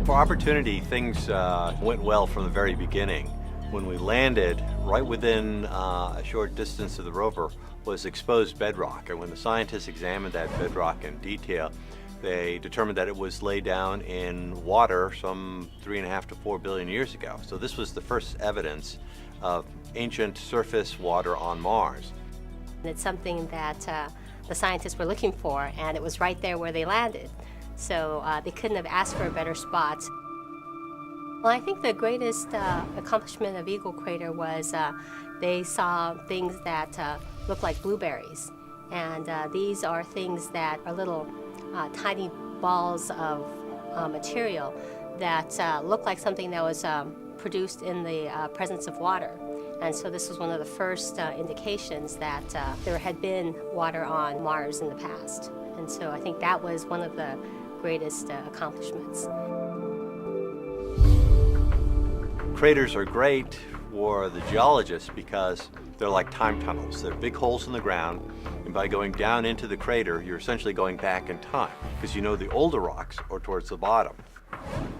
For Opportunity, things went well from the very beginning. When we landed, right within a short distance of the rover was exposed bedrock. And when the scientists examined that bedrock in detail, they determined that it was laid down in water some 3.5 to 4 billion years ago. So this was the first evidence of ancient surface water on Mars. It's something that the scientists were looking for, and it was right there where they landed. So they couldn't have asked for a better spot. Well, I think the greatest accomplishment of Eagle Crater was they saw things that look like blueberries. And these are things that are little tiny balls of material that look like something that was produced in the presence of water. And so this was one of the first indications that there had been water on Mars in the past. And so I think that was one of the greatest accomplishments. Craters are great for the geologists because they're like time tunnels. They're big holes in the ground, and by going down into the crater, you're essentially going back in time because you know the older rocks are towards the bottom.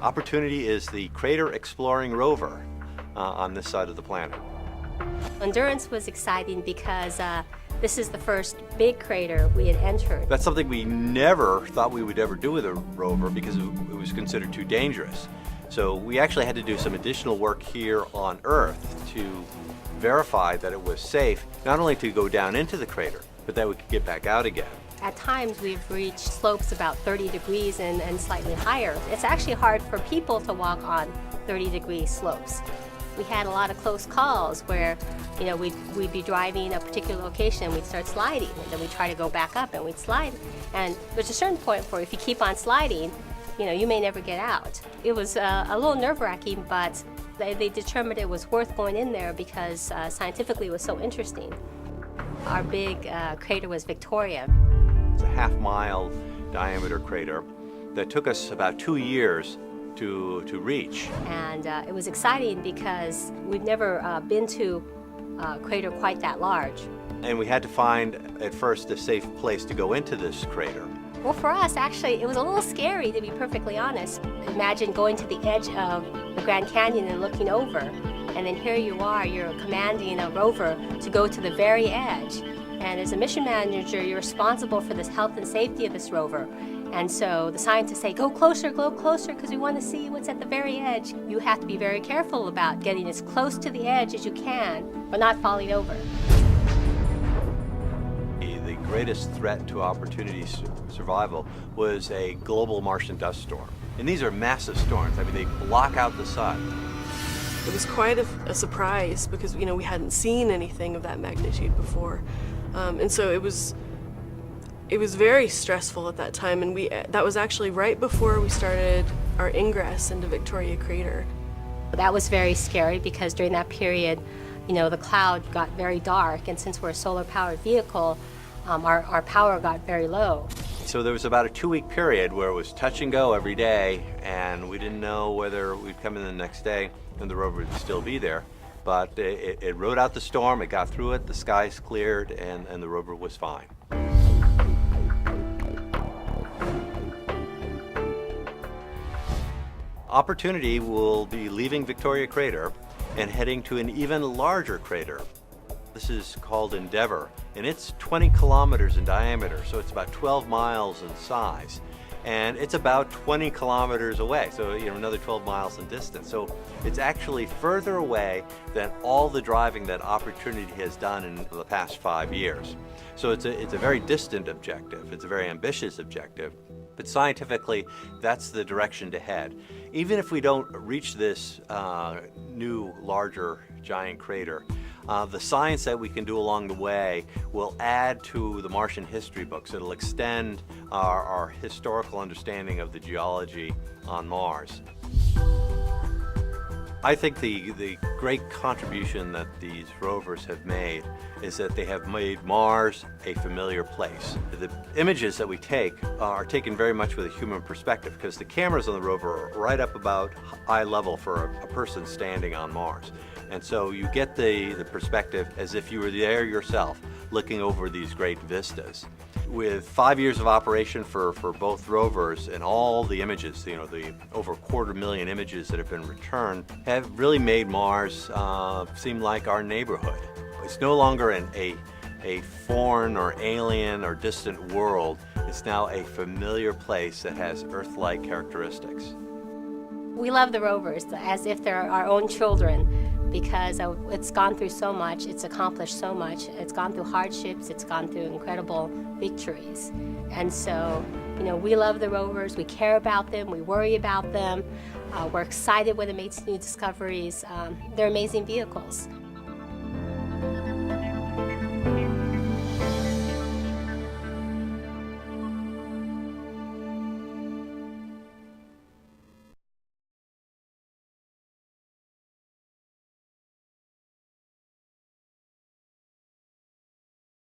Opportunity is the crater exploring rover on this side of the planet. Endurance was exciting because this is the first big crater we had entered. That's something we never thought we would ever do with a rover because it was considered too dangerous. So we actually had to do some additional work here on Earth to verify that it was safe, not only to go down into the crater, but that we could get back out again. At times we've reached slopes about 30 degrees and slightly higher. It's actually hard for people to walk on 30-degree slopes. We had a lot of close calls where, you know, we'd be driving a particular location and we'd start sliding, and then we'd try to go back up and we'd slide. And there's a certain point where if you keep on sliding, you know, you may never get out. It was a little nerve-wracking, but they determined it was worth going in there because scientifically it was so interesting. Our big crater was Victoria. It's a half-mile diameter crater that took us about 2 years to reach. And it was exciting because we'd never been to a crater quite that large. And we had to find, at first, a safe place to go into this crater. Well, for us, actually, it was a little scary, to be perfectly honest. Imagine going to the edge of the Grand Canyon and looking over, and then here you are, you're commanding a rover to go to the very edge. And as a mission manager, you're responsible for the health and safety of this rover. And so the scientists say, go closer, because we want to see what's at the very edge. You have to be very careful about getting as close to the edge as you can, but not falling over. The greatest threat to Opportunity's survival was a global Martian dust storm. And these are massive storms. I mean, they block out the sun. It was quite a surprise because, you know, we hadn't seen anything of that magnitude before. And so it was very stressful at that time, and that was actually right before we started our ingress into Victoria Crater. That was very scary because during that period, you know, the cloud got very dark, and since we're a solar-powered vehicle, our power got very low. So there was about a 2-week period where it was touch and go every day, and we didn't know whether we'd come in the next day and the rover would still be there. But it rode out the storm, it got through it, the skies cleared, and the rover was fine. Opportunity will be leaving Victoria Crater and heading to an even larger crater. This is called Endeavour, and it's 20 kilometers in diameter, so it's about 12 miles in size. And it's about 20 kilometers away, so another 12 miles in distance. So it's actually further away than all the driving that Opportunity has done in the past 5 years. So it's a very distant objective. It's a very ambitious objective. But scientifically, that's the direction to head. Even if we don't reach this new, larger, giant crater, the science that we can do along the way will add to the Martian history books. It'll extend our historical understanding of the geology on Mars. I think the great contribution that these rovers have made is that they have made Mars a familiar place. The images that we take are taken very much with a human perspective because the cameras on the rover are right up about eye level for a person standing on Mars. And so you get the perspective as if you were there yourself, looking over these great vistas. with 5 years of operation for both rovers, and all the images, the over 250,000 images that have been returned, have really made Mars seem like our neighborhood. It's no longer a foreign or alien or distant world. It's now a familiar place that has Earth-like characteristics. We love the rovers as if they're our own children, because it's gone through so much, it's accomplished so much, it's gone through hardships, it's gone through incredible victories. And so, we love the rovers, we care about them, we worry about them, we're excited when it makes new discoveries. They're amazing vehicles.